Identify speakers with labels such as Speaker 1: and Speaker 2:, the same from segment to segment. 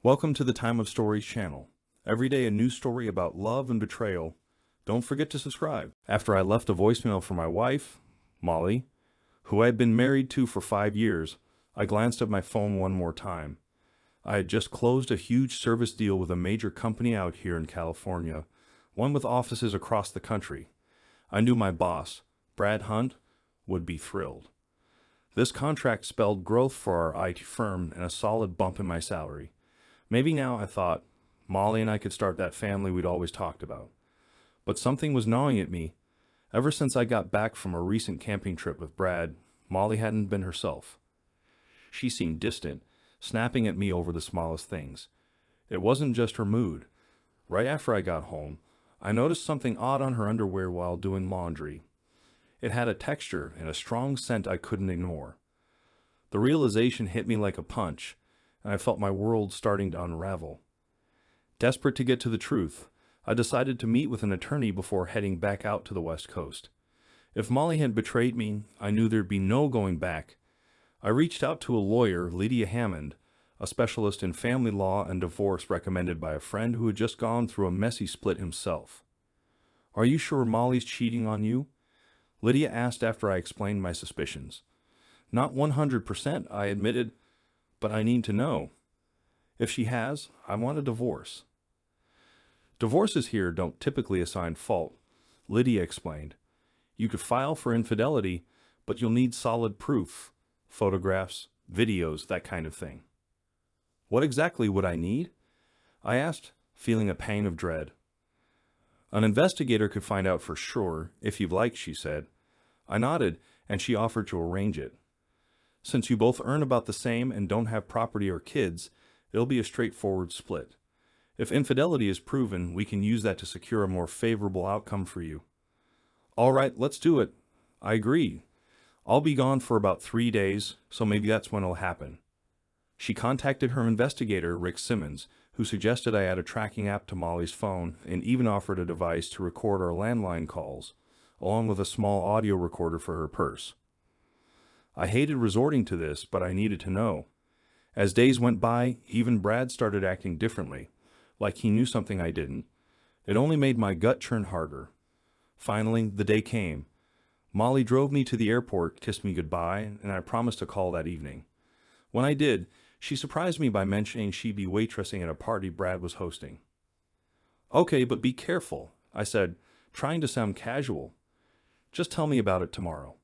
Speaker 1: Welcome to the Time of Stories channel. Every day a new story about love and betrayal. Don't forget to subscribe. After I left a voicemail for my wife, Molly, who I had been married to for 5 years, I glanced at my phone one more time. I had just closed a huge service deal with a major company out here in California, one with offices across the country. I knew my boss, Brad Hunt, would be thrilled. This contract spelled growth for our IT firm and a solid bump in my salary. Maybe now, I thought, Molly and I could start that family we'd always talked about. But something was gnawing at me. Ever since I got back from a recent camping trip with Brad, Molly hadn't been herself. She seemed distant, snapping at me over the smallest things. It wasn't just her mood. Right after I got home, I noticed something odd on her underwear while doing laundry. It had a texture and a strong scent I couldn't ignore. The realization hit me like a punch, and I felt my world starting to unravel. Desperate to get to the truth, I decided to meet with an attorney before heading back out to the West Coast. If Molly had betrayed me, I knew there'd be no going back. I reached out to a lawyer, Lydia Hammond, a specialist in family law and divorce recommended by a friend who had just gone through a messy split himself. "Are you sure Molly's cheating on you?" Lydia asked after I explained my suspicions. "Not 100%, I admitted, but I need to know. If she has, I want a divorce." "Divorces here don't typically assign fault," Lydia explained. "You could file for infidelity, but you'll need solid proof, photographs, videos, that kind of thing." "What exactly would I need?" I asked, feeling a pang of dread. "An investigator could find out for sure, if you'd like," she said. I nodded, and she offered to arrange it. "Since you both earn about the same and don't have property or kids, it'll be a straightforward split. If infidelity is proven, we can use that to secure a more favorable outcome for you." "All right, let's do it." I agree. "I'll be gone for about 3 days, so maybe that's when it'll happen." She contacted her investigator, Rick Simmons, who suggested I add a tracking app to Molly's phone and even offered a device to record our landline calls, along with a small audio recorder for her purse. I hated resorting to this, but I needed to know. As days went by, even Brad started acting differently, like he knew something I didn't. It only made my gut churn harder. Finally, the day came. Molly drove me to the airport, kissed me goodbye, and I promised to call that evening. When I did, she surprised me by mentioning she'd be waitressing at a party Brad was hosting. "Okay, but be careful," I said, trying to sound casual. "Just tell me about it tomorrow."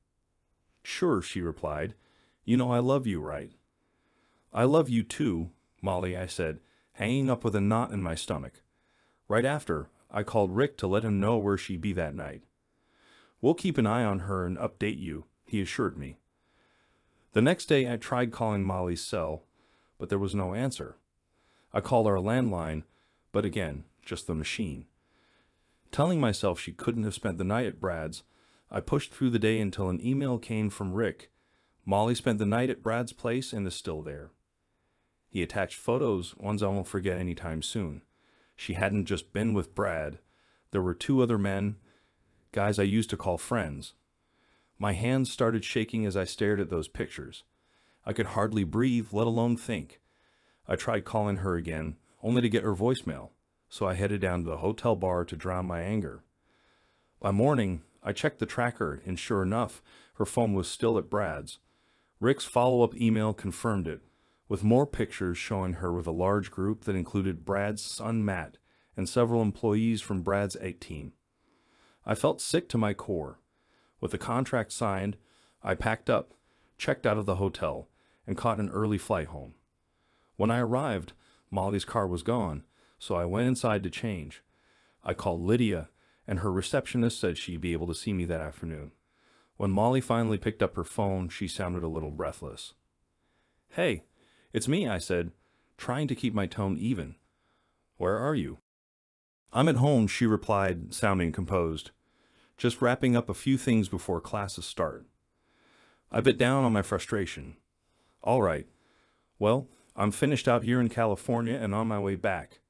Speaker 1: "Sure," she replied. "You know I love you, right?" "I love you too, Molly," I said, hanging up with a knot in my stomach. Right after, I called Rick to let him know where she'd be that night. "We'll keep an eye on her and update you," he assured me. The next day I tried calling Molly's cell, but there was no answer. I called our landline, but again, just the machine. Telling myself she couldn't have spent the night at Brad's, I pushed through the day until an email came from Rick. Molly spent the night at Brad's place and is still there. He attached photos, ones I won't forget anytime soon. She hadn't just been with Brad. There were 2 other men, guys I used to call friends. My hands started shaking as I stared at those pictures. I could hardly breathe, let alone think. I tried calling her again, only to get her voicemail, so I headed down to the hotel bar to drown my anger. By morning, I checked the tracker, and sure enough, her phone was still at Brad's. Rick's follow-up email confirmed it, with more pictures showing her with a large group that included Brad's son Matt and several employees from Brad's 8 team. I felt sick to my core. With the contract signed, I packed up, checked out of the hotel, and caught an early flight home. When I arrived, Molly's car was gone, so I went inside to change. I called Lydia, and her receptionist said she'd be able to see me that afternoon. When Molly finally picked up her phone, she sounded a little breathless. "Hey, it's me," I said, trying to keep my tone even. "Where are you?" "I'm at home," she replied, sounding composed. "Just wrapping up a few things before classes start." I bit down on my frustration. "All right. Well, I'm finished out here in California and on my way back."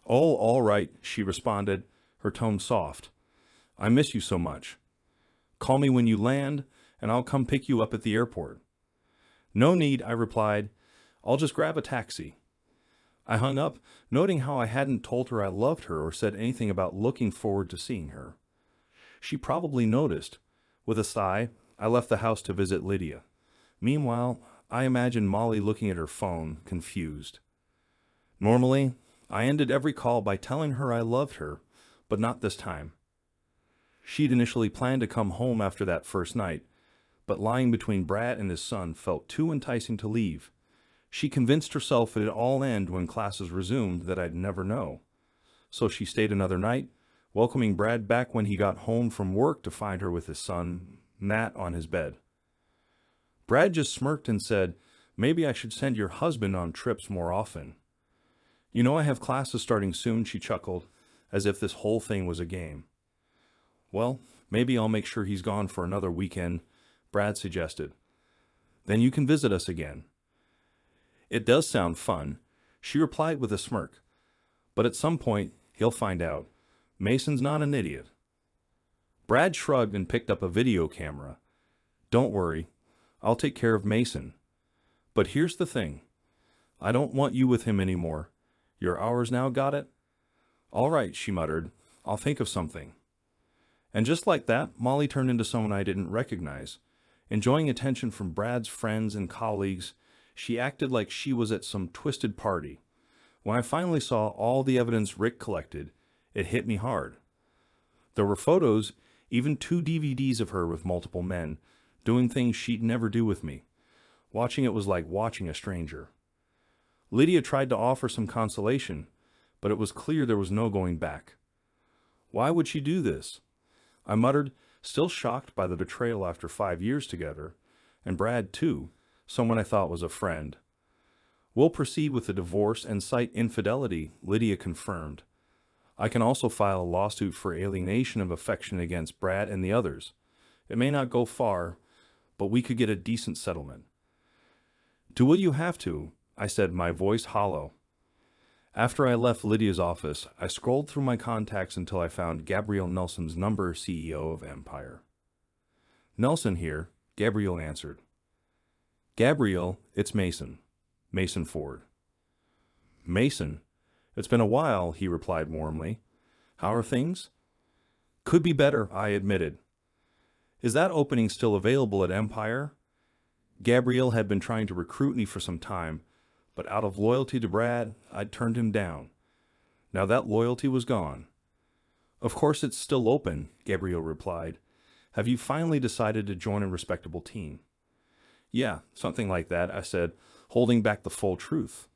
Speaker 1: "Oh, all right," she responded, her tone soft. "I miss you so much. Call me when you land, and I'll come pick you up at the airport." "No need," I replied. "I'll just grab a taxi." I hung up, noting how I hadn't told her I loved her or said anything about looking forward to seeing her. She probably noticed. With a sigh, I left the house to visit Lydia. Meanwhile, I imagined Molly looking at her phone, confused. Normally, I ended every call by telling her I loved her, but not this time. She'd initially planned to come home after that first night, but lying between Brad and his son felt too enticing to leave. She convinced herself it'd all end when classes resumed that I'd never know. So she stayed another night, welcoming Brad back when he got home from work to find her with his son, Matt, on his bed. Brad just smirked and said, "Maybe I should send your husband on trips more often." "You know I have classes starting soon," she chuckled, as if this whole thing was a game. "Well, maybe I'll make sure he's gone for another weekend," Brad suggested. "Then you can visit us again." "It does sound fun," she replied with a smirk. "But at some point, he'll find out. Mason's not an idiot." Brad shrugged and picked up a video camera. "Don't worry, I'll take care of Mason. But here's the thing. I don't want you with him anymore. You're ours now, got it?" "All right," she muttered. "I'll think of something." And just like that, Molly turned into someone I didn't recognize. Enjoying attention from Brad's friends and colleagues, she acted like she was at some twisted party. When I finally saw all the evidence Rick collected, it hit me hard. There were photos, even 2 DVDs of her with multiple men, doing things she'd never do with me. Watching it was like watching a stranger. Lydia tried to offer some consolation, but it was clear there was no going back. Why would she do this? I muttered, still shocked by the betrayal after 5 years together, and Brad too, someone I thought was a friend. "We'll proceed with the divorce and cite infidelity," Lydia confirmed. "I can also file a lawsuit for alienation of affection against Brad and the others. It may not go far, but we could get a decent settlement." "Do what you have to," I said, my voice hollow. After I left Lydia's office, I scrolled through my contacts until I found Gabrielle Nelson's number, CEO of Empire. "Nelson here," Gabrielle answered. "Gabrielle, it's Mason. Mason Ford." "Mason? It's been a while," he replied warmly. "How are things?" "Could be better," I admitted. "Is that opening still available at Empire?" Gabrielle had been trying to recruit me for some time, but out of loyalty to Brad, I'd turned him down. Now that loyalty was gone. "Of course it's still open," Gabrielle replied. "Have you finally decided to join a respectable team?" "Yeah, something like that," I said, holding back the full truth.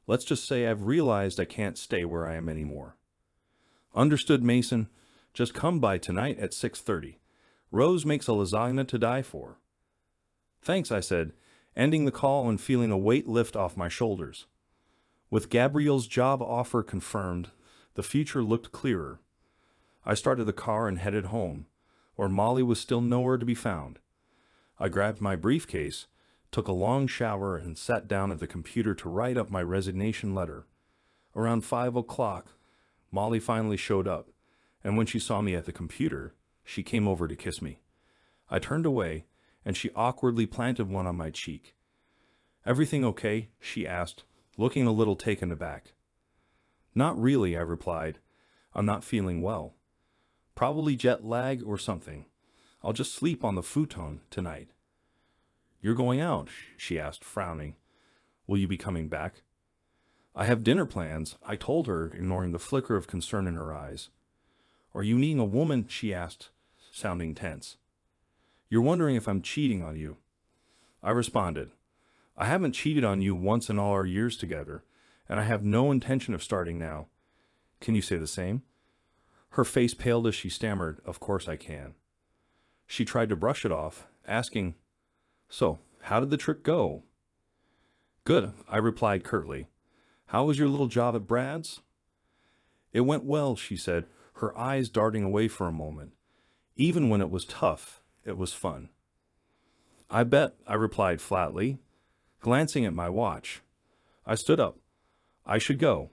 Speaker 1: "Let's just say I've realized I can't stay where I am anymore." "Understood, Mason. Just come by tonight at 6:30. Rose makes a lasagna to die for." "Thanks," I said, ending the call and feeling a weight lift off my shoulders. With Gabrielle's job offer confirmed, the future looked clearer. I started the car and headed home, where Molly was still nowhere to be found. I grabbed my briefcase, took a long shower, and sat down at the computer to write up my resignation letter. Around 5 o'clock, Molly finally showed up, and when she saw me at the computer, she came over to kiss me. I turned away, and she awkwardly planted one on my cheek. "Everything okay?" she asked, looking a little taken aback. "Not really," I replied. "I'm not feeling well. Probably jet lag or something. I'll just sleep on the futon tonight." "You're going out?" she asked, frowning. "Will you be coming back?" "I have dinner plans," I told her, ignoring the flicker of concern in her eyes. "Are you meeting a woman?" she asked, sounding tense. "You're wondering if I'm cheating on you." I responded, "I haven't cheated on you once in all our years together, and I have no intention of starting now. Can you say the same?" Her face paled as she stammered, "Of course I can." She tried to brush it off, asking, "So, how did the trip go?" "Good," I replied curtly. "How was your little job at Brad's?" "It went well," she said, her eyes darting away for a moment. "Even when it was tough, it was fun." "I bet," I replied flatly, glancing at my watch. I stood up. I should go.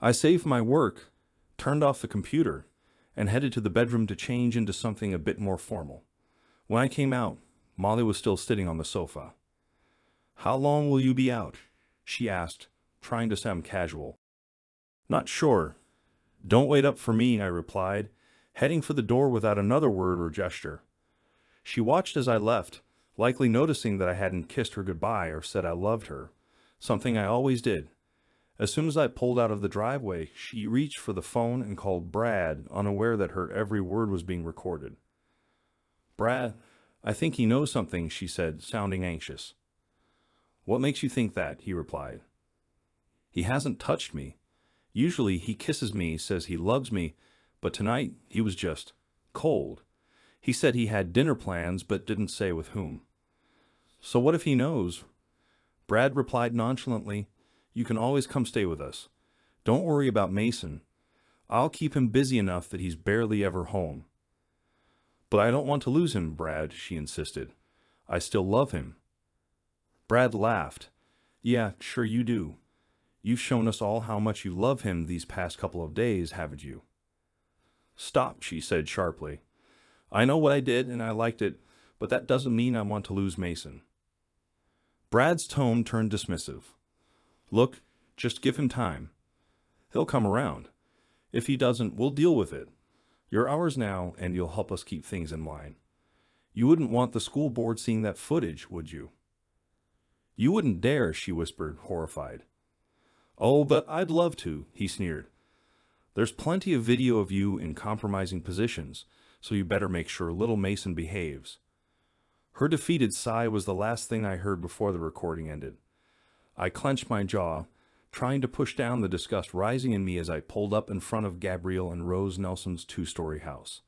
Speaker 1: I saved my work, turned off the computer, and headed to the bedroom to change into something a bit more formal. When I came out, Molly was still sitting on the sofa. "How long will you be out?" she asked, trying to sound casual. Not sure. Don't wait up for me, I replied, heading for the door without another word or gesture. She watched as I left, likely noticing that I hadn't kissed her goodbye or said I loved her, something I always did. As soon as I pulled out of the driveway, she reached for the phone and called Brad, unaware that her every word was being recorded. Brad, I think he knows something, she said, sounding anxious. What makes you think that? He replied. He hasn't touched me. Usually he kisses me, says he loves me, but tonight he was just cold. He said he had dinner plans, but didn't say with whom. So what if he knows? Brad replied nonchalantly, You can always come stay with us. Don't worry about Mason. I'll keep him busy enough that he's barely ever home. But I don't want to lose him, Brad, she insisted. I still love him. Brad laughed. Yeah, sure you do. You've shown us all how much you love him these past couple of days, haven't you? Stop, she said sharply. I know what I did and I liked it, but that doesn't mean I want to lose Mason. Brad's tone turned dismissive. Look, just give him time. He'll come around. If he doesn't, we'll deal with it. You're ours now, and you'll help us keep things in line. You wouldn't want the school board seeing that footage, would you? You wouldn't dare, she whispered, horrified. Oh, but I'd love to, he sneered. There's plenty of video of you in compromising positions, so you better make sure little Mason behaves. Her defeated sigh was the last thing I heard before the recording ended. I clenched my jaw, trying to push down the disgust rising in me as I pulled up in front of Gabrielle and Rose Nelson's two-story house.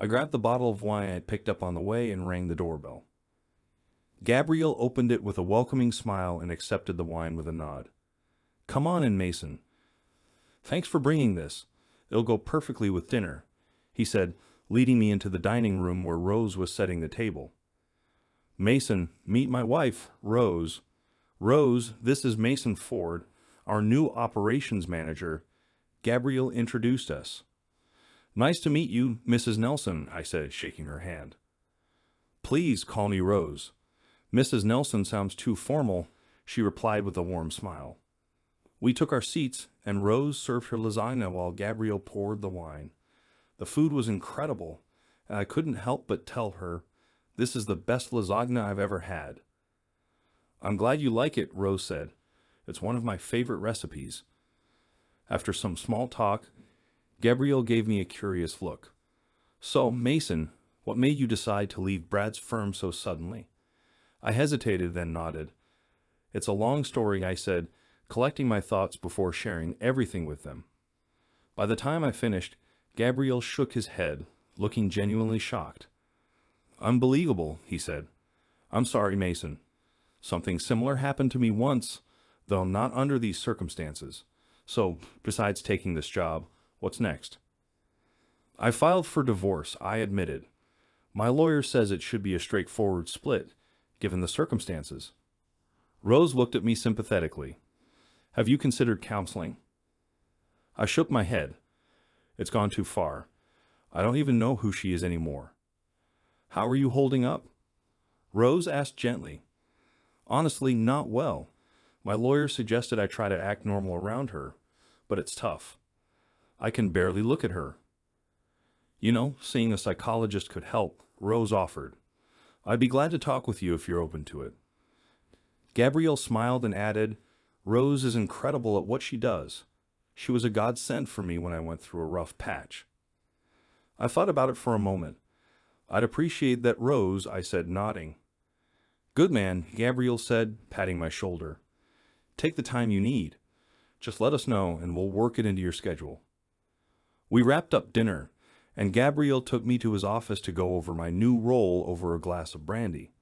Speaker 1: I grabbed the bottle of wine I picked up on the way and rang the doorbell. Gabrielle opened it with a welcoming smile and accepted the wine with a nod. Come on in, Mason. Thanks for bringing this. It'll go perfectly with dinner, he said, leading me into the dining room where Rose was setting the table. Mason, meet my wife, Rose. Rose, this is Mason Ford, our new operations manager. Gabrielle introduced us. Nice to meet you, Mrs. Nelson, I said, shaking her hand. Please call me Rose. Mrs. Nelson sounds too formal, she replied with a warm smile. We took our seats, and Rose served her lasagna while Gabrielle poured the wine. The food was incredible, and I couldn't help but tell her, this is the best lasagna I've ever had. I'm glad you like it, Rose said. It's one of my favorite recipes. After some small talk, Gabrielle gave me a curious look. So, Mason, what made you decide to leave Brad's firm so suddenly? I hesitated, then nodded. It's a long story, I said, collecting my thoughts before sharing everything with them. By the time I finished, Gabrielle shook his head, looking genuinely shocked. Unbelievable, he said. I'm sorry, Mason. Something similar happened to me once, though not under these circumstances. So, besides taking this job, what's next? I filed for divorce, I admitted. My lawyer says it should be a straightforward split, given the circumstances. Rose looked at me sympathetically. Have you considered counseling? I shook my head. It's gone too far. I don't even know who she is anymore. How are you holding up? Rose asked gently. Honestly, not well. My lawyer suggested I try to act normal around her, but it's tough. I can barely look at her. You know, seeing a psychologist could help, Rose offered. I'd be glad to talk with you if you're open to it. Gabrielle smiled and added, Rose is incredible at what she does. She was a godsend for me when I went through a rough patch. I thought about it for a moment. I'd appreciate that, Rose, I said, nodding. Good man, Gabrielle said, patting my shoulder. Take the time you need. Just let us know and we'll work it into your schedule. We wrapped up dinner, and Gabrielle took me to his office to go over my new role over a glass of brandy.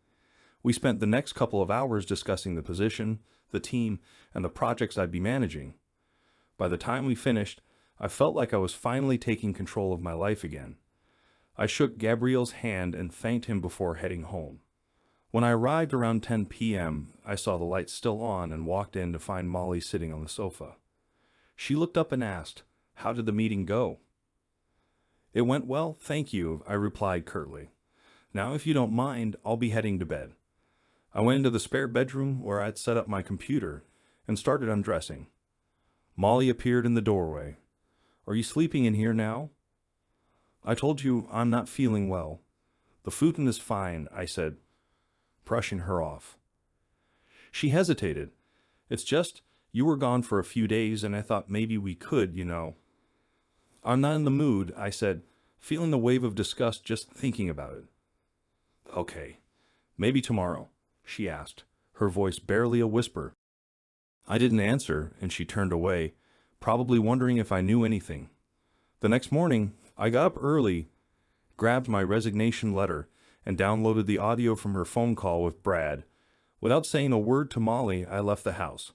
Speaker 1: We spent the next couple of hours discussing the position, the team, and the projects I'd be managing. By the time we finished, I felt like I was finally taking control of my life again. I shook Gabrielle's hand and thanked him before heading home. When I arrived around 10 p.m., I saw the lights still on and walked in to find Molly sitting on the sofa. She looked up and asked, How did the meeting go? It went well, thank you, I replied curtly. Now, if you don't mind, I'll be heading to bed. I went into the spare bedroom where I'd set up my computer and started undressing. Molly appeared in the doorway. "Are you sleeping in here now?" "I told you I'm not feeling well." "The food is fine," I said, brushing her off. She hesitated. "It's just, you were gone for a few days and I thought maybe we could, you know." "I'm not in the mood," I said, feeling a wave of disgust just thinking about it. "Okay, maybe tomorrow," she asked, her voice barely a whisper. I didn't answer, and she turned away, probably wondering if I knew anything. The next morning, I got up early, grabbed my resignation letter, and downloaded the audio from her phone call with Brad. Without saying a word to Molly, I left the house.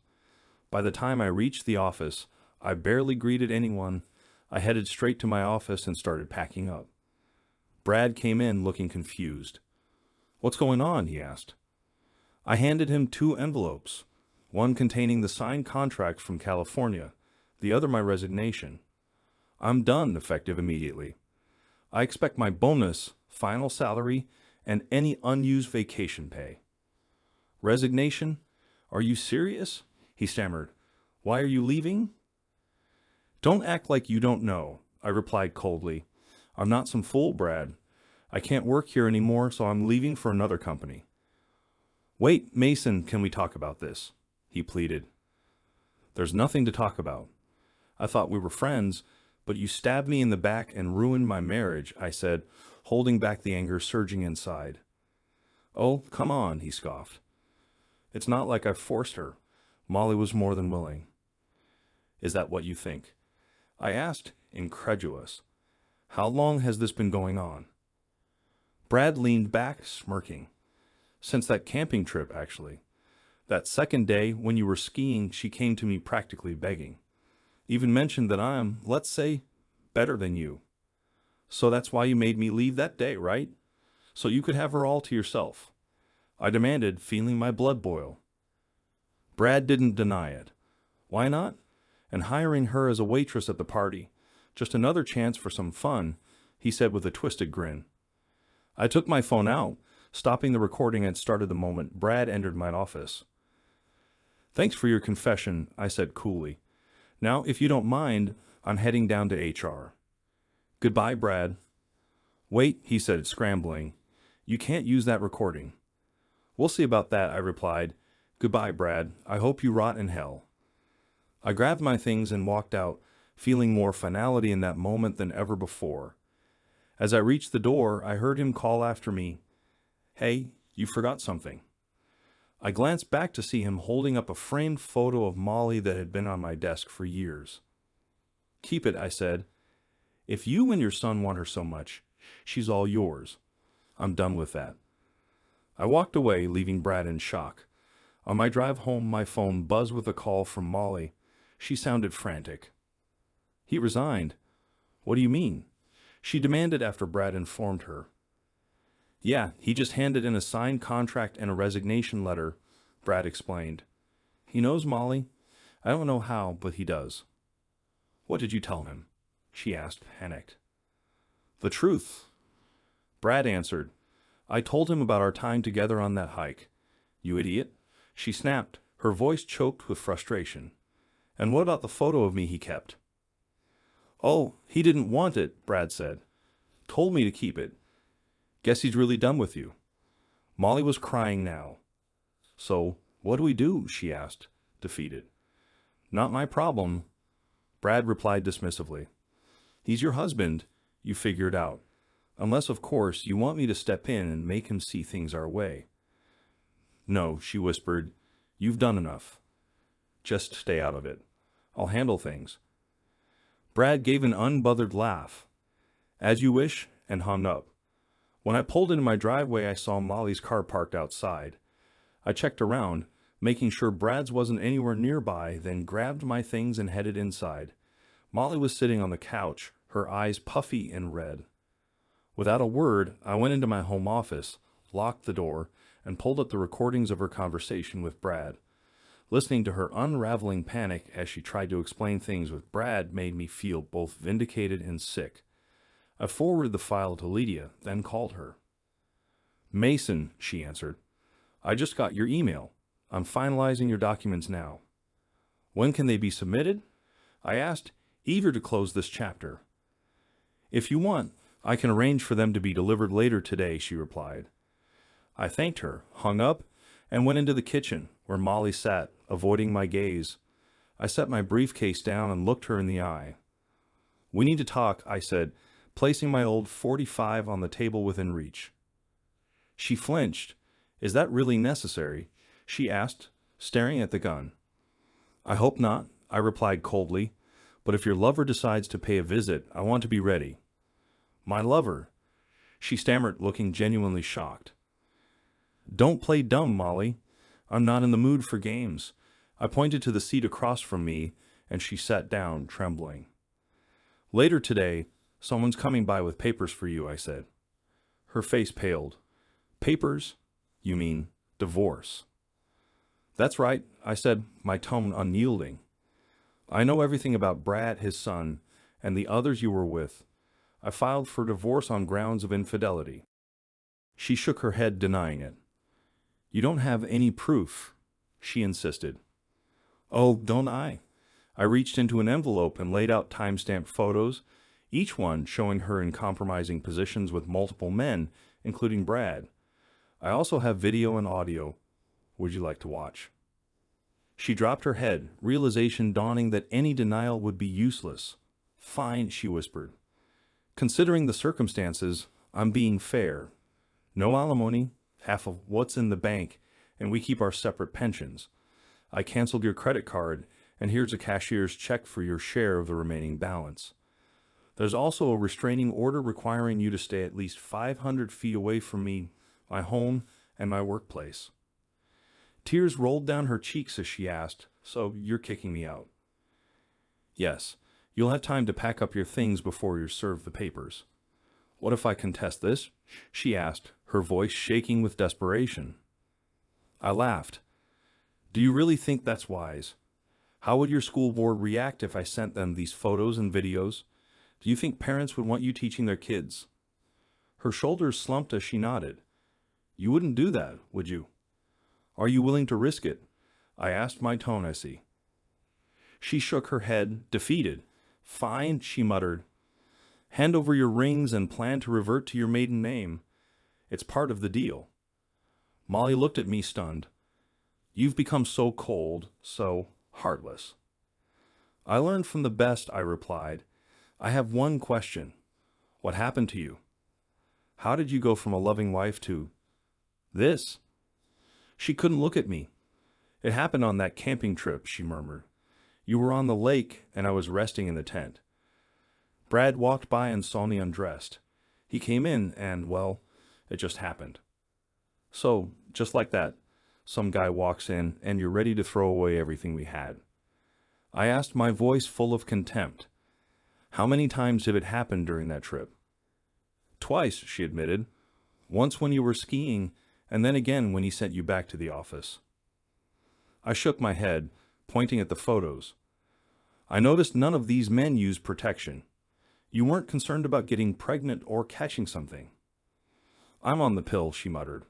Speaker 1: By the time I reached the office, I barely greeted anyone. I headed straight to my office and started packing up. Brad came in looking confused. "What's going on?" he asked. I handed him 2 envelopes, one containing the signed contract from California, the other my resignation. "I'm done, effective immediately. I expect my bonus, final salary, and any unused vacation pay." "Resignation? Are you serious?" he stammered. "Why are you leaving?" "Don't act like you don't know," I replied coldly. "I'm not some fool, Brad. I can't work here anymore, so I'm leaving for another company." "Wait, Mason, can we talk about this?" he pleaded. "There's nothing to talk about. I thought we were friends, but you stabbed me in the back and ruined my marriage," I said, holding back the anger surging inside. "Oh, come on," he scoffed. "It's not like I forced her. Molly was more than willing." "Is that what you think?" I asked, incredulous. "How long has this been going on?" Brad leaned back, smirking. "Since that camping trip, actually. That second day, when you were skiing, she came to me practically begging. Even mentioned that I'm, let's say, better than you. So that's why you made me leave that day, right? So you could have her all to yourself," I demanded, feeling my blood boil. Brad didn't deny it. "Why not? And hiring her as a waitress at the party. Just another chance for some fun," he said with a twisted grin. I took my phone out, stopping the recording, and started the moment Brad entered my office. "Thanks for your confession," I said coolly. "Now, if you don't mind, I'm heading down to HR." "Goodbye, Brad." "Wait," he said, scrambling. "You can't use that recording." "We'll see about that," I replied. "Goodbye, Brad. I hope you rot in hell." I grabbed my things and walked out, feeling more finality in that moment than ever before. As I reached the door, I heard him call after me, "Hey, you forgot something." I glanced back to see him holding up a framed photo of Molly that had been on my desk for years. "Keep it," I said. "If you and your son want her so much, she's all yours. I'm done with that." I walked away, leaving Brad in shock. On my drive home, my phone buzzed with a call from Molly. She sounded frantic. "He resigned." "What do you mean?" she demanded after Brad informed her. "Yeah, he just handed in a signed contract and a resignation letter," Brad explained. "He knows Molly. I don't know how, but he does." "What did you tell him?" she asked, panicked. "The truth," Brad answered. "I told him about our time together on that hike." "You idiot," she snapped, her voice choked with frustration. "And what about the photo of me he kept?" "Oh, he didn't want it," Brad said. "Told me to keep it. Guess he's really done with you." Molly was crying now. "So, what do we do?" she asked, defeated. "Not my problem," Brad replied dismissively. "He's your husband. You figure it out. Unless, of course, you want me to step in and make him see things our way." "No," she whispered. "You've done enough. Just stay out of it. I'll handle things." Brad gave an unbothered laugh. "As you wish," and hung up. When I pulled into my driveway, I saw Molly's car parked outside. I checked around, making sure Brad's wasn't anywhere nearby, then grabbed my things and headed inside. Molly was sitting on the couch, her eyes puffy and red. Without a word, I went into my home office, locked the door, and pulled up the recordings of her conversation with Brad. Listening to her unraveling panic as she tried to explain things with Brad made me feel both vindicated and sick. I forwarded the file to Lydia, then called her. "Mason," she answered. "I just got your email. I'm finalizing your documents now." When can they be submitted? I asked, eager to close this chapter. If you want, I can arrange for them to be delivered later today, she replied. I thanked her, hung up, and went into the kitchen, where Molly sat, avoiding my gaze. I set my briefcase down and looked her in the eye. We need to talk, I said, placing my old .45 on the table within reach. She flinched. Is that really necessary? She asked, staring at the gun. I hope not, I replied coldly, but if your lover decides to pay a visit, I want to be ready. My lover, she stammered, looking genuinely shocked. Don't play dumb, Molly. I'm not in the mood for games. I pointed to the seat across from me, and she sat down, trembling. Later today, someone's coming by with papers for you, I said. Her face paled. Papers? You mean divorce? That's right, I said, my tone unyielding. I know everything about Brad, his son, and the others you were with. I filed for divorce on grounds of infidelity. She shook her head, denying it. You don't have any proof, she insisted. Oh, don't I? I reached into an envelope and laid out time-stamped photos, each one showing her in compromising positions with multiple men, including Brad. I also have video and audio. Would you like to watch? She dropped her head, realization dawning that any denial would be useless. Fine, she whispered. Considering the circumstances, I'm being fair. No alimony, half of what's in the bank, and we keep our separate pensions. I canceled your credit card, and here's a cashier's check for your share of the remaining balance. There's also a restraining order requiring you to stay at least 500 feet away from me, my home, and my workplace. Tears rolled down her cheeks as she asked, So you're kicking me out? Yes. You'll have time to pack up your things before you're served the papers. What if I contest this? She asked, her voice shaking with desperation. I laughed. Do you really think that's wise? How would your school board react if I sent them these photos and videos? Do you think parents would want you teaching their kids? Her shoulders slumped as she nodded. You wouldn't do that, would you? Are you willing to risk it? I asked, my tone icy. She shook her head, defeated. Fine, she muttered. Hand over your rings and plan to revert to your maiden name. It's part of the deal. Molly looked at me stunned. You've become so cold, so heartless. I learned from the best, I replied. I have one question. What happened to you? How did you go from a loving wife to this? She couldn't look at me. It happened on that camping trip, she murmured. You were on the lake, and I was resting in the tent. Brad walked by and saw me undressed. He came in, and, well, it just happened. So, just like that, some guy walks in, and you're ready to throw away everything we had. I asked, my voice full of contempt. How many times did it happen during that trip? Twice, she admitted. Once when you were skiing, and then again when he sent you back to the office. I shook my head, pointing at the photos. I noticed none of these men used protection. You weren't concerned about getting pregnant or catching something. I'm on the pill, she muttered.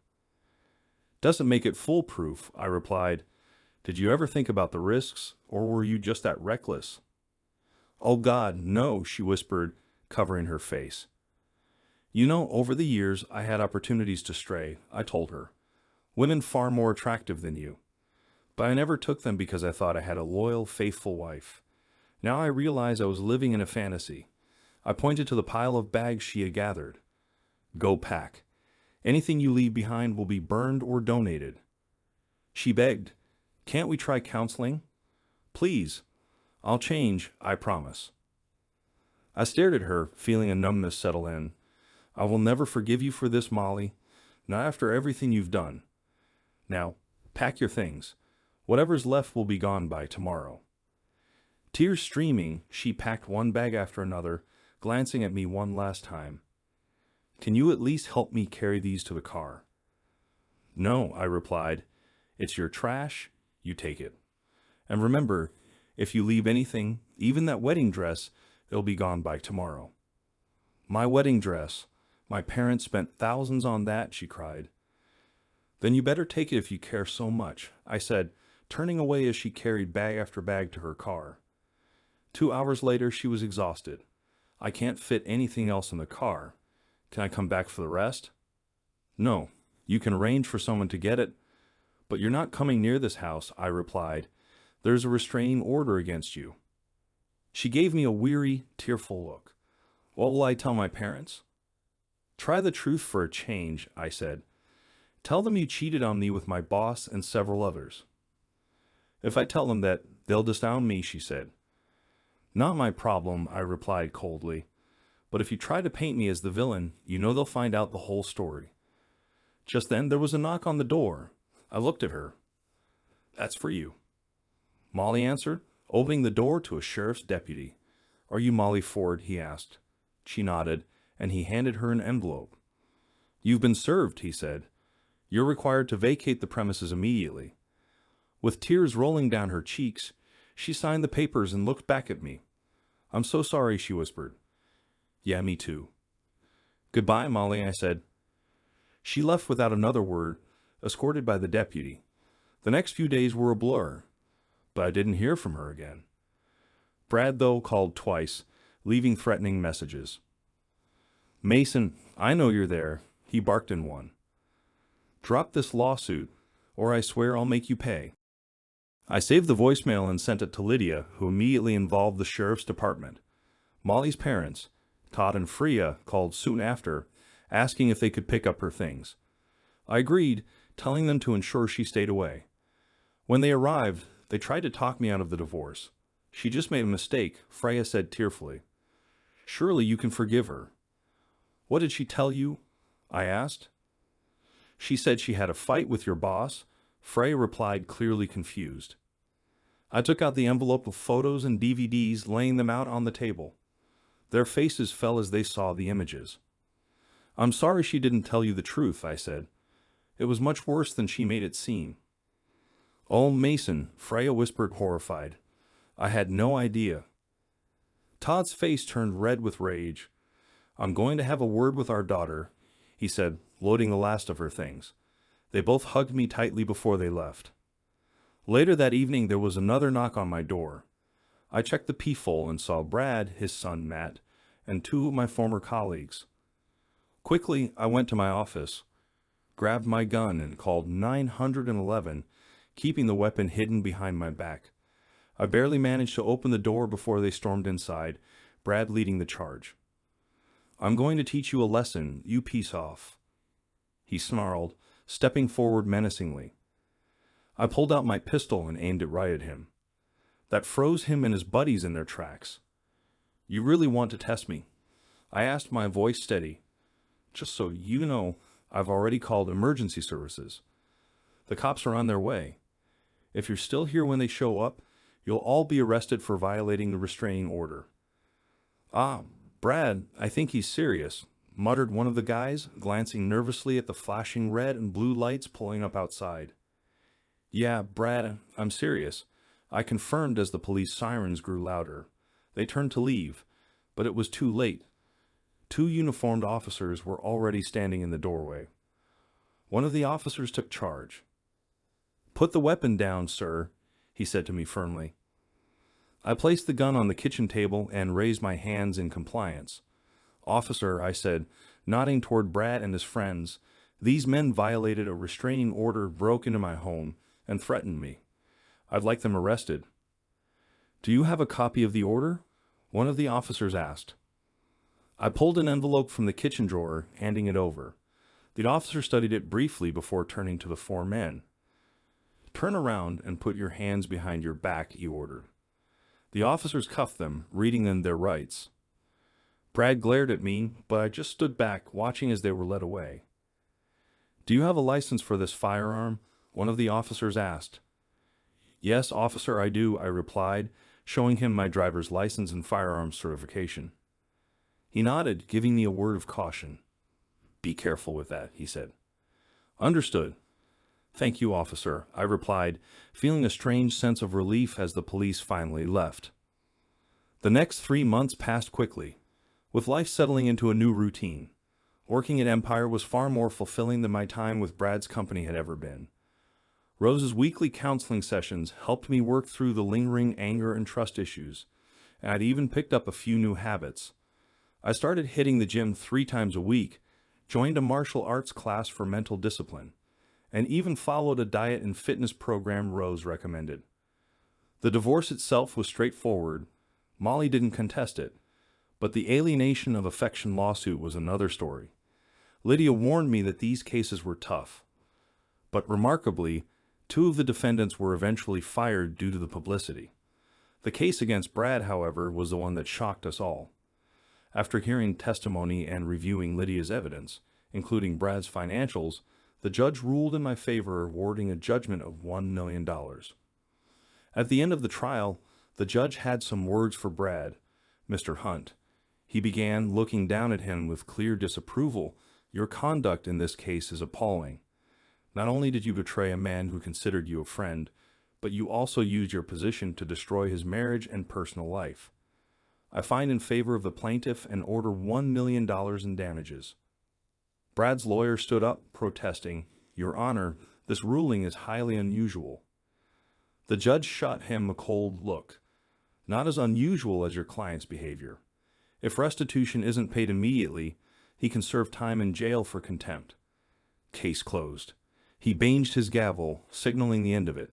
Speaker 1: Doesn't make it foolproof, I replied. Did you ever think about the risks, or were you just that reckless? Oh God, no, she whispered, covering her face. You know, over the years, I had opportunities to stray, I told her. Women far more attractive than you. But I never took them because I thought I had a loyal, faithful wife. Now I realize I was living in a fantasy. I pointed to the pile of bags she had gathered. Go pack. Anything you leave behind will be burned or donated. She begged, Can't we try counseling? Please. I'll change, I promise. I stared at her, feeling a numbness settle in. I will never forgive you for this, Molly, not after everything you've done. Now, pack your things. Whatever's left will be gone by tomorrow. Tears streaming, she packed one bag after another, glancing at me one last time. Can you at least help me carry these to the car? No, I replied. It's your trash, you take it. And remember, if you leave anything, even that wedding dress, it'll be gone by tomorrow. My wedding dress. My parents spent thousands on that, she cried. Then you better take it if you care so much, I said, turning away as she carried bag after bag to her car. 2 hours later, she was exhausted. I can't fit anything else in the car. Can I come back for the rest? No. You can arrange for someone to get it, but you're not coming near this house, I replied. There's a restraining order against you. She gave me a weary, tearful look. What will I tell my parents? Try the truth for a change, I said. Tell them you cheated on me with my boss and several others. If I tell them that, they'll disown me, she said. Not my problem, I replied coldly. But if you try to paint me as the villain, you know they'll find out the whole story. Just then there was a knock on the door. I looked at her. That's for you. Molly answered, opening the door to a sheriff's deputy. Are you Molly Ford? He asked. She nodded, and he handed her an envelope. You've been served, he said. You're required to vacate the premises immediately. With tears rolling down her cheeks, she signed the papers and looked back at me. I'm so sorry, she whispered. Yeah, me too. Goodbye, Molly, I said. She left without another word, escorted by the deputy. The next few days were a blur, but I didn't hear from her again. Brad, though, called twice, leaving threatening messages. Mason, I know you're there, he barked in one. Drop this lawsuit, or I swear I'll make you pay. I saved the voicemail and sent it to Lydia, who immediately involved the sheriff's department. Molly's parents, Todd and Freya, called soon after, asking if they could pick up her things. I agreed, telling them to ensure she stayed away. When they arrived, they tried to talk me out of the divorce. She just made a mistake, Freya said tearfully. Surely you can forgive her. What did she tell you? I asked. She said she had a fight with your boss. Freya replied, clearly confused. I took out the envelope of photos and DVDs, laying them out on the table. Their faces fell as they saw the images. I'm sorry she didn't tell you the truth, I said. It was much worse than she made it seem. Oh, Mason, Freya whispered, horrified. I had no idea. Todd's face turned red with rage. I'm going to have a word with our daughter, he said, loading the last of her things. They both hugged me tightly before they left. Later that evening, there was another knock on my door. I checked the peephole and saw Brad, his son Matt, and two of my former colleagues. Quickly, I went to my office, grabbed my gun, and called 911, keeping the weapon hidden behind my back. I barely managed to open the door before they stormed inside, Brad leading the charge. I'm going to teach you a lesson, you piece off, he snarled, stepping forward menacingly. I pulled out my pistol and aimed it right at him. That froze him and his buddies in their tracks. You really want to test me? I asked, my voice steady. Just so you know, I've already called emergency services. The cops are on their way. If you're still here when they show up, you'll all be arrested for violating the restraining order. Ah, Brad, I think he's serious, muttered one of the guys, glancing nervously at the flashing red and blue lights pulling up outside. Yeah, Brad, I'm serious, I confirmed as the police sirens grew louder. They turned to leave, but it was too late. Two uniformed officers were already standing in the doorway. One of the officers took charge. Put the weapon down, sir, he said to me firmly. I placed the gun on the kitchen table and raised my hands in compliance. Officer, I said, nodding toward Brad and his friends, these men violated a restraining order, broke into my home, and threatened me. I'd like them arrested. Do you have a copy of the order? One of the officers asked. I pulled an envelope from the kitchen drawer, handing it over. The officer studied it briefly before turning to the four men. Turn around and put your hands behind your back, he ordered. The officers cuffed them, reading them their rights. Brad glared at me, but I just stood back, watching as they were led away. Do you have a license for this firearm? One of the officers asked. Yes, officer, I do, I replied, showing him my driver's license and firearms certification. He nodded, giving me a word of caution. Be careful with that, he said. Understood. Thank you, officer, I replied, feeling a strange sense of relief as the police finally left. The next 3 months passed quickly, with life settling into a new routine. Working at Empire was far more fulfilling than my time with Brad's company had ever been. Rose's weekly counseling sessions helped me work through the lingering anger and trust issues, and I'd even picked up a few new habits. I started hitting the gym 3 times a week, joined a martial arts class for mental discipline, and even followed a diet and fitness program Rose recommended. The divorce itself was straightforward. Molly didn't contest it, but the alienation of affection lawsuit was another story. Lydia warned me that these cases were tough, but remarkably, 2 of the defendants were eventually fired due to the publicity. The case against Brad, however, was the one that shocked us all. After hearing testimony and reviewing Lydia's evidence, including Brad's financials, the judge ruled in my favor, awarding a judgment of $1 million. At the end of the trial, the judge had some words for Brad, Mr. Hunt. He began looking down at him with clear disapproval. Your conduct in this case is appalling. Not only did you betray a man who considered you a friend, but you also used your position to destroy his marriage and personal life. I find in favor of the plaintiff and order $1 million in damages. Brad's lawyer stood up, protesting, Your Honor, this ruling is highly unusual. The judge shot him a cold look. Not as unusual as your client's behavior. If restitution isn't paid immediately, he can serve time in jail for contempt. Case closed. He banged his gavel, signaling the end of it.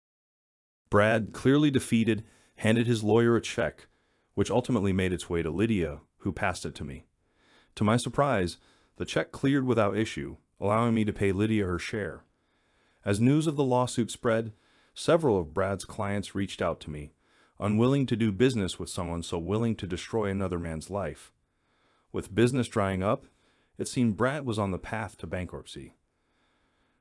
Speaker 1: Brad, clearly defeated, handed his lawyer a check, which ultimately made its way to Lydia, who passed it to me. To my surprise, the check cleared without issue, allowing me to pay Lydia her share. As news of the lawsuit spread, several of Brad's clients reached out to me, unwilling to do business with someone so willing to destroy another man's life. With business drying up, it seemed Brad was on the path to bankruptcy.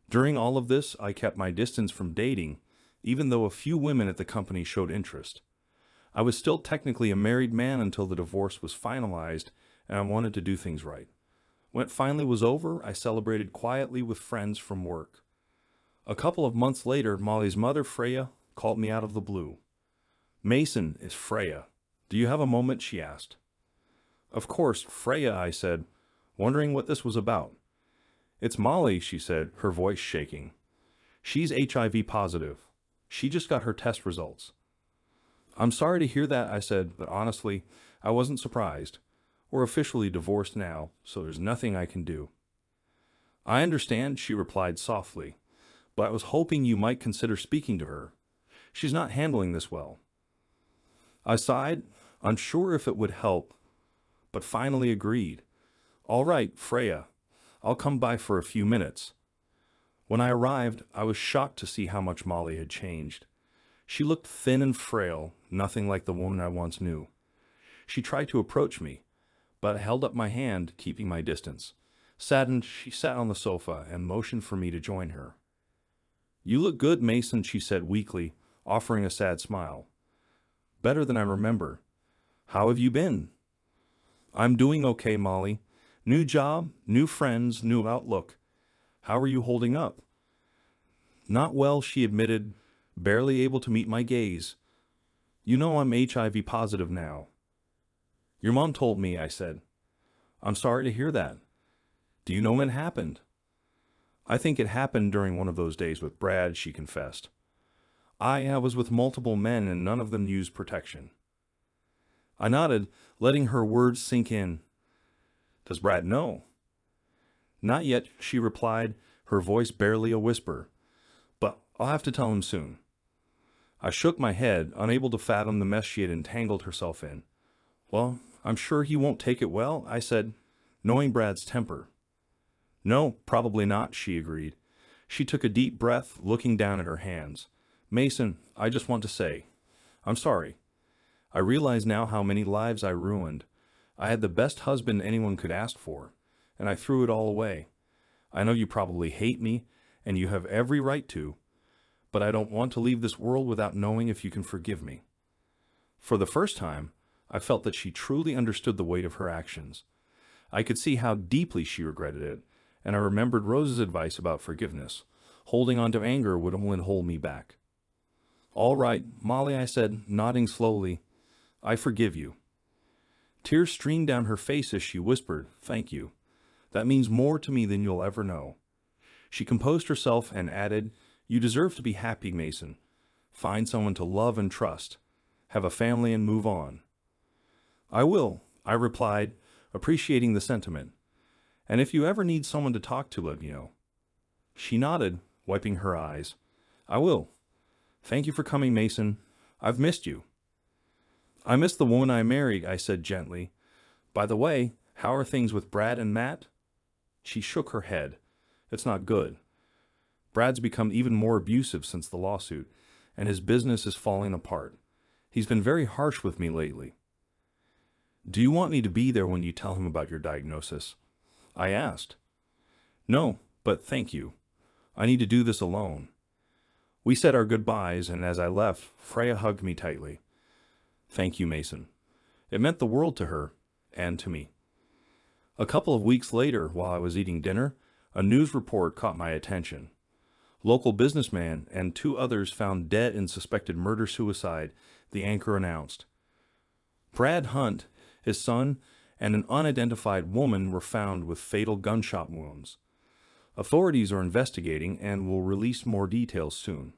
Speaker 1: During all of this, I kept my distance from dating, even though a few women at the company showed interest. I was still technically a married man until the divorce was finalized, and I wanted to do things right. When it finally was over, I celebrated quietly with friends from work. A couple of months later, Molly's mother, Freya, called me out of the blue. Mason, is Freya. Do you have a moment? She asked. Of course, Freya, I said, wondering what this was about. It's Molly, she said, her voice shaking. She's HIV positive. She just got her test results. I'm sorry to hear that, I said, but honestly, I wasn't surprised. We're officially divorced now, so there's nothing I can do. I understand, she replied softly, but I was hoping you might consider speaking to her. She's not handling this well. I sighed, unsure if it would help, but finally agreed. All right, Freya, I'll come by for a few minutes. When I arrived, I was shocked to see how much Molly had changed. She looked thin and frail, nothing like the woman I once knew. She tried to approach me, but I held up my hand, keeping my distance. Saddened, she sat on the sofa and motioned for me to join her. You look good, Mason, she said weakly, offering a sad smile. Better than I remember. How have you been? I'm doing okay, Molly. New job, new friends, new outlook. How are you holding up? Not well, she admitted, barely able to meet my gaze. You know I'm HIV positive now. Your mom told me, I said. I'm sorry to hear that. Do you know when it happened? I think it happened during one of those days with Brad, she confessed. I was with multiple men and none of them used protection. I nodded, letting her words sink in. Does Brad know? Not yet, she replied, her voice barely a whisper. But I'll have to tell him soon. I shook my head, unable to fathom the mess she had entangled herself in. Well, I'm sure he won't take it well, I said, knowing Brad's temper. No, probably not, she agreed. She took a deep breath, looking down at her hands. Mason, I just want to say, I'm sorry. I realize now how many lives I ruined. I had the best husband anyone could ask for, and I threw it all away. I know you probably hate me, and you have every right to, but I don't want to leave this world without knowing if you can forgive me. For the first time, I felt that she truly understood the weight of her actions. I could see how deeply she regretted it, and I remembered Rose's advice about forgiveness. Holding on to anger would only hold me back. All right, Molly, I said, nodding slowly. I forgive you. Tears streamed down her face as she whispered, Thank you. That means more to me than you'll ever know. She composed herself and added, You deserve to be happy, Mason. Find someone to love and trust. Have a family and move on. I will, I replied, appreciating the sentiment. And if you ever need someone to talk to, let me know. She nodded, wiping her eyes. I will. Thank you for coming, Mason. I've missed you. I missed the woman I married, I said gently. By the way, how are things with Brad and Matt? She shook her head. It's not good. Brad's become even more abusive since the lawsuit, and his business is falling apart. He's been very harsh with me lately. Do you want me to be there when you tell him about your diagnosis? I asked. No, but thank you. I need to do this alone. We said our goodbyes, and as I left, Freya hugged me tightly. Thank you, Mason. It meant the world to her, and to me. A couple of weeks later, while I was eating dinner, a news report caught my attention. Local businessman and 2 others found dead in suspected murder-suicide, the anchor announced. Brad Hunt, his son, and an unidentified woman were found with fatal gunshot wounds. Authorities are investigating and will release more details soon.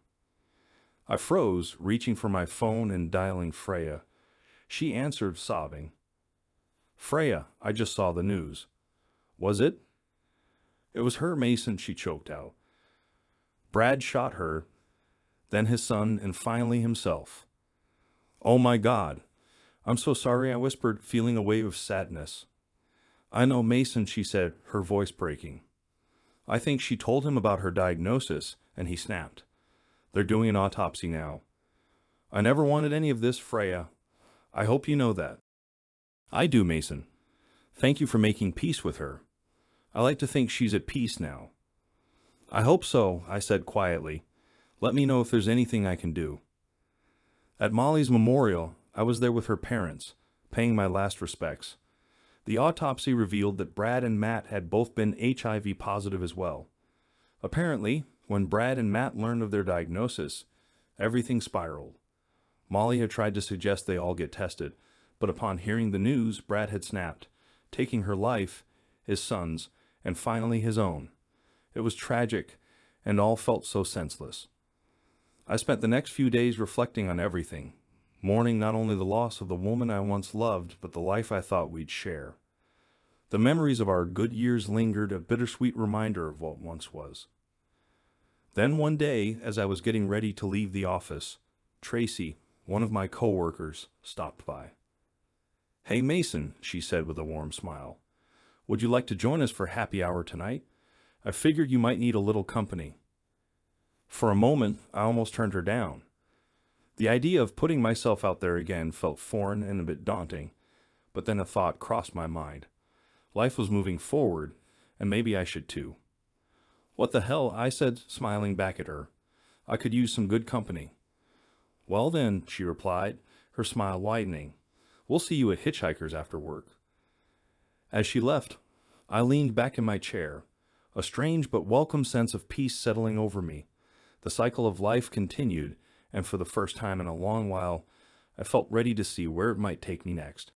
Speaker 1: I froze, reaching for my phone and dialing Freya. She answered, sobbing. Freya, I just saw the news. Was it? It was her, Mason, she choked out. Brad shot her, then his son, and finally himself. Oh my God. I'm so sorry, I whispered, feeling a wave of sadness. I know, Mason, she said, her voice breaking. I think she told him about her diagnosis, and he snapped. They're doing an autopsy now. I never wanted any of this, Freya. I hope you know that. I do, Mason. Thank you for making peace with her. I like to think she's at peace now. I hope so, I said quietly. Let me know if there's anything I can do. At Molly's memorial, I was there with her parents, paying my last respects. The autopsy revealed that Brad and Matt had both been HIV positive as well. Apparently, when Brad and Matt learned of their diagnosis, everything spiraled. Molly had tried to suggest they all get tested, but upon hearing the news, Brad had snapped, taking her life, his son's, and finally his own. It was tragic, and all felt so senseless. I spent the next few days reflecting on everything, mourning not only the loss of the woman I once loved, but the life I thought we'd share. The memories of our good years lingered, a bittersweet reminder of what once was. Then one day, as I was getting ready to leave the office, Tracy, one of my coworkers, stopped by. Hey Mason, she said with a warm smile. Would you like to join us for happy hour tonight? I figured you might need a little company. For a moment, I almost turned her down. The idea of putting myself out there again felt foreign and a bit daunting, but then a thought crossed my mind. Life was moving forward, and maybe I should too. What the hell, I said, smiling back at her. I could use some good company. Well then, she replied, her smile widening. We'll see you at Hitchhikers after work. As she left, I leaned back in my chair, a strange but welcome sense of peace settling over me. The cycle of life continued, and for the first time in a long while, I felt ready to see where it might take me next.